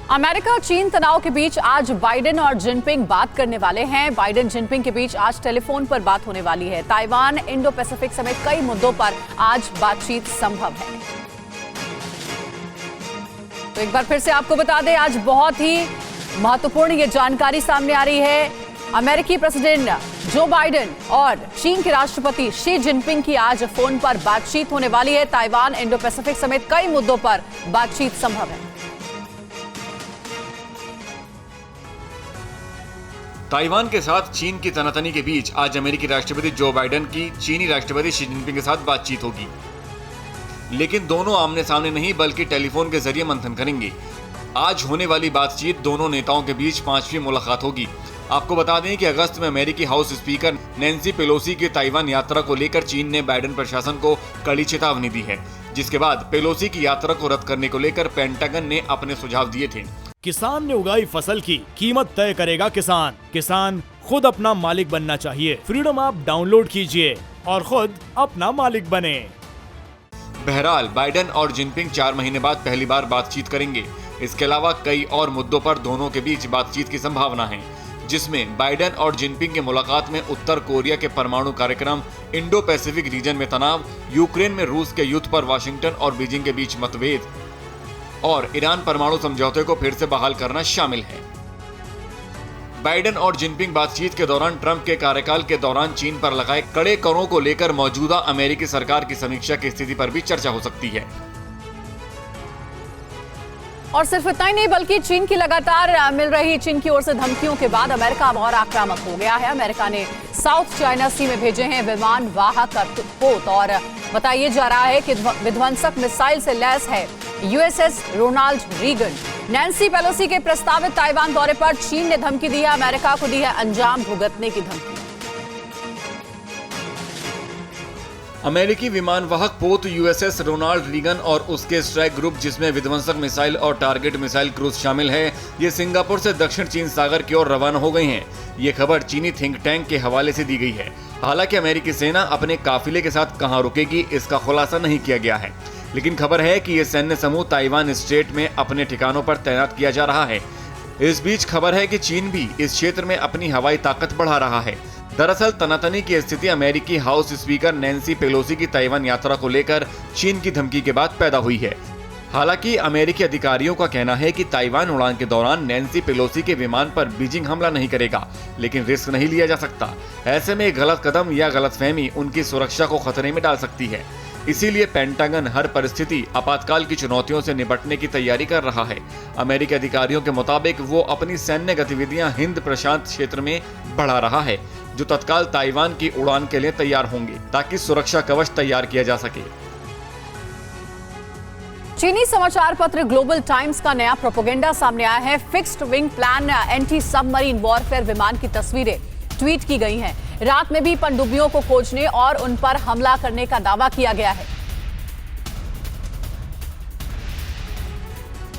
America और चीन तनाव के बीच आज बाइडेन और जिनपिंग बात करने वाले हैं। बाइडेन जिनपिंग के बीच आज टेलीफोन पर बात होने वाली है। ताइवान, इंडो पैसिफिक समेत कई मुद्दों पर आज बातचीत संभव है। तो एक बार फिर से आपको बता दें, आज बहुत ही महत्वपूर्ण ये जानकारी सामने आ रही है। अमेरिकी प्रेसिडेंट जो बाइडेन और चीन के राष्ट्रपति शी जिनपिंग की आज फोन पर बातचीत होने वाली है। ताइवान, इंडो पैसिफिक समेत कई मुद्दों पर बातचीत संभव है। ताइवान के साथ चीन की तनातनी के बीच आज अमेरिकी राष्ट्रपति जो बाइडेन की चीनी राष्ट्रपति शी जिनपिंग के साथ बातचीत होगी, लेकिन दोनों आमने सामने नहीं बल्कि टेलीफोन के जरिए मंथन करेंगे। आज होने वाली बातचीत दोनों नेताओं के बीच 5वीं मुलाकात होगी। आपको बता दें कि अगस्त में अमेरिकी हाउस स्पीकर नैन्सी पेलोसी की ताइवान यात्रा को लेकर चीन ने बाइडेन प्रशासन को कड़ी चेतावनी दी है, जिसके बाद पेलोसी की यात्रा को रद्द करने को लेकर पेंटागन ने अपने सुझाव दिए थे। किसान ने उगाई फसल की कीमत तय करेगा किसान। किसान खुद अपना मालिक बनना चाहिए। फ्रीडम ऐप डाउनलोड कीजिए और खुद अपना मालिक बने। बहरहाल बाइडेन और जिनपिंग 4 महीने बाद पहली बार बातचीत करेंगे। इसके अलावा कई और मुद्दों पर दोनों के बीच बातचीत की संभावना है, जिसमें बाइडेन और जिनपिंग की मुलाकात में उत्तर कोरिया के परमाणु कार्यक्रम, इंडो पैसिफिक रीजन में तनाव, यूक्रेन में रूस के युद्ध पर वाशिंगटन और बीजिंग के बीच मतभेद और ईरान परमाणु समझौते को फिर से बहाल करना शामिल है। बाइडेन और जिनपिंग बातचीत के दौरान ट्रंप के कार्यकाल के दौरान चीन पर लगाए कड़े करों को लेकर मौजूदा अमेरिकी सरकार की समीक्षा की स्थिति पर भी चर्चा हो सकती है। और सिर्फ इतना ही नहीं बल्कि चीन की लगातार मिल रही चीन की ओर से धमकियों के बाद अमेरिका अब और आक्रामक हो गया है। अमेरिका ने साउथ चाइना सी में भेजे हैं विमान वाहक पोत और बताया जा रहा है कि विध्वंसक मिसाइल से लैस है USS Ronald Reagan. Nancy Pelosi के प्रस्तावित ताइवान दौरे पर चीन ने धमकी दी है, अमेरिका को दी है अंजाम भुगतने की धमकी। अमेरिकी विमान वाहक पोत यूएसएस रोनाल्ड रीगन और उसके स्ट्राइक ग्रुप, जिसमें विध्वंसक मिसाइल और टारगेट मिसाइल क्रूज शामिल है, ये सिंगापुर से दक्षिण चीन सागर की ओर रवाना हो गए हैं। ये खबर चीनी थिंक टैंक के हवाले से दी गई है। हालांकि अमेरिकी सेना अपने काफिले के साथ कहां रुकेगी, इसका खुलासा नहीं किया गया है, लेकिन खबर है कि ये सैन्य समूह ताइवान स्ट्रेट में अपने ठिकानों पर तैनात किया जा रहा है। इस बीच खबर है कि चीन भी इस क्षेत्र में अपनी हवाई ताकत बढ़ा रहा है। दरअसल तनातनी की स्थिति अमेरिकी हाउस स्पीकर नैन्सी पेलोसी की ताइवान यात्रा को लेकर चीन की धमकी के बाद पैदा हुई है। हालांकि अमेरिकी अधिकारियों का कहना है कि ताइवान उड़ान के दौरान नैन्सी पेलोसी के विमान पर बीजिंग हमला नहीं करेगा, लेकिन रिस्क नहीं लिया जा सकता। ऐसे में एक गलत कदम या गलतफहमी उनकी सुरक्षा को खतरे में डाल सकती है। इसीलिए पेंटागन हर परिस्थिति आपातकाल की चुनौतियों से निपटने की तैयारी कर रहा है। अमेरिकी अधिकारियों के मुताबिक वो अपनी सैन्य गतिविधियां हिंद प्रशांत क्षेत्र में बढ़ा रहा है, जो तत्काल ताइवान की उड़ान के लिए तैयार होंगे ताकि सुरक्षा कवच तैयार किया जा सके। चीनी समाचार पत्र ग्लोबल टाइम्स का नया प्रोपेगेंडा सामने आया है। Fixed wing plan anti submarine warfare विमान की तस्वीरें ट्वीट की गई हैं। रात में भी पनडुब्बियों को खोजने और उन पर हमला करने का दावा किया गया है।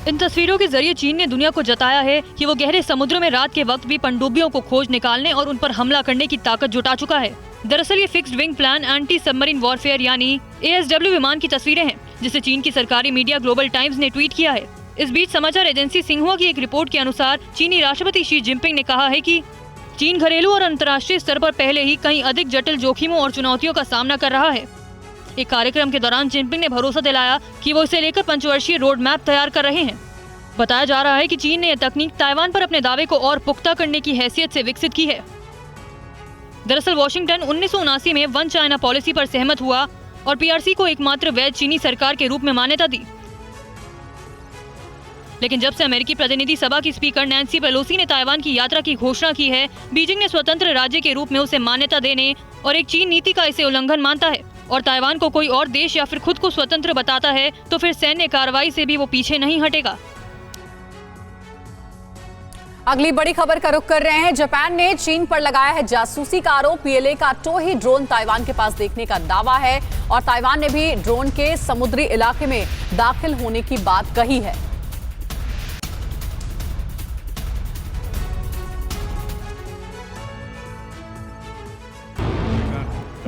इन तस्वीरों के जरिए चीन ने दुनिया को जताया है कि वो गहरे समुद्र में रात के वक्त भी पनडुब्बियों को खोज निकालने और उन पर हमला करने की ताकत जुटा चुका है। दरअसल ये fixed wing plan anti submarine warfare यानी ASW विमान की तस्वीरें हैं, जिसे चीन की सरकारी मीडिया ग्लोबल टाइम्स ने ट्वीट किया है। इस बीच समाचार एजेंसी सिंहुआ की एक रिपोर्ट के अनुसार चीनी राष्ट्रपति शी जिनपिंग ने कहा है कि चीन घरेलू और अंतर्राष्ट्रीय स्तर पर पहले ही कई अधिक जटिल जोखिमों और चुनौतियों का सामना कर रहा है। एक कार्यक्रम के दौरान जिनपिंग ने भरोसा दिलाया कि वो इसे लेकर पंचवर्षीय रोड मैप तैयार कर रहे हैं। बताया जा रहा है कि चीन ने यह तकनीक ताइवान पर अपने दावे को और पुख्ता करने की हैसियत से विकसित की है। दरअसल वाशिंगटन 1979 में वन चाइना पॉलिसी पर सहमत हुआ और PRC को एकमात्र वैध चीनी सरकार के रूप में मान्यता दी। लेकिन जब से अमेरिकी प्रतिनिधि सभा की स्पीकर नैन्सी पेलोसी ने ताइवान की यात्रा की घोषणा की है, बीजिंग ने स्वतंत्र राज्य के रूप में उसे मान्यता देने और एक चीन नीति का इसे उल्लंघन मानता है और ताइवान को कोई और देश या फिर खुद को स्वतंत्र बताता है तो फिर सैन्य कार्रवाई से भी वो पीछे नहीं हटेगा। अगली बड़ी खबर का रुख कर रहे हैं। जापान ने चीन पर लगाया है जासूसी का आरोप। PLA का टोही ड्रोन ताइवान के पास देखने का दावा है और ताइवान ने भी ड्रोन के समुद्री इलाके में दाखिल होने की बात कही है।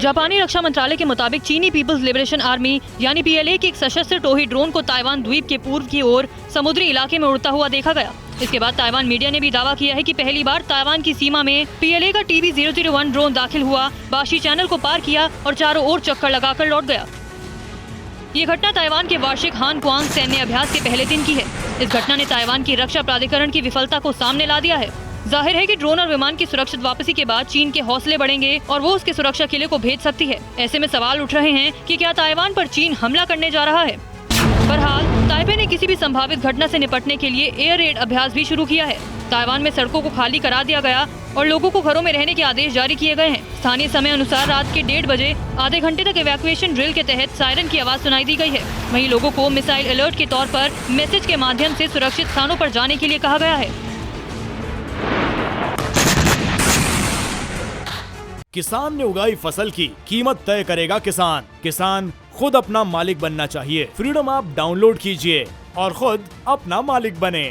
जापानी रक्षा मंत्रालय के मुताबिक चीनी पीपल्स लिबरेशन आर्मी यानी PLA के एक सशस्त्र टोही ड्रोन को ताइवान द्वीप के पूर्व की ओर समुद्री इलाके में उड़ता हुआ देखा गया। इसके बाद ताइवान मीडिया ने भी दावा किया है कि पहली बार ताइवान की सीमा में PLA का TB001 ड्रोन दाखिल हुआ, बाशी चैनल को पार किया और चारों ओर चक्कर लगाकर लौट गया। ये घटना ताइवान के वार्षिक हान क्वांग सैन्य अभ्यास के पहले दिन की है। इस घटना ने ताइवान की रक्षा प्राधिकरण की विफलता को सामने ला दिया है। जाहिर है कि ड्रोन और विमान की सुरक्षित वापसी के बाद चीन के हौसले बढ़ेंगे और वो उसके सुरक्षा किले को भेज सकती है। ऐसे में सवाल उठ रहे हैं कि क्या ताइवान पर चीन हमला करने जा रहा है। बहरहाल ताइपे ने किसी भी संभावित घटना से निपटने के लिए एयर रेड अभ्यास भी शुरू किया है। ताइवान में सड़कों को खाली करा दिया गया और लोगों को घरों में रहने के आदेश जारी किए गए हैं। स्थानीय समय अनुसार रात के 1:30 बजे आधे घंटे तक इवैक्यूएशन ड्रिल के तहत सायरन की आवाज सुनाई दी गई है। वहीं लोगों को मिसाइल अलर्ट के तौर पर मैसेज के माध्यम से सुरक्षित स्थानों पर जाने के लिए कहा गया है। किसान ने उगाई फसल की कीमत तय करेगा किसान। किसान खुद अपना मालिक बनना चाहिए। फ्रीडम ऐप डाउनलोड कीजिए और खुद अपना मालिक बने।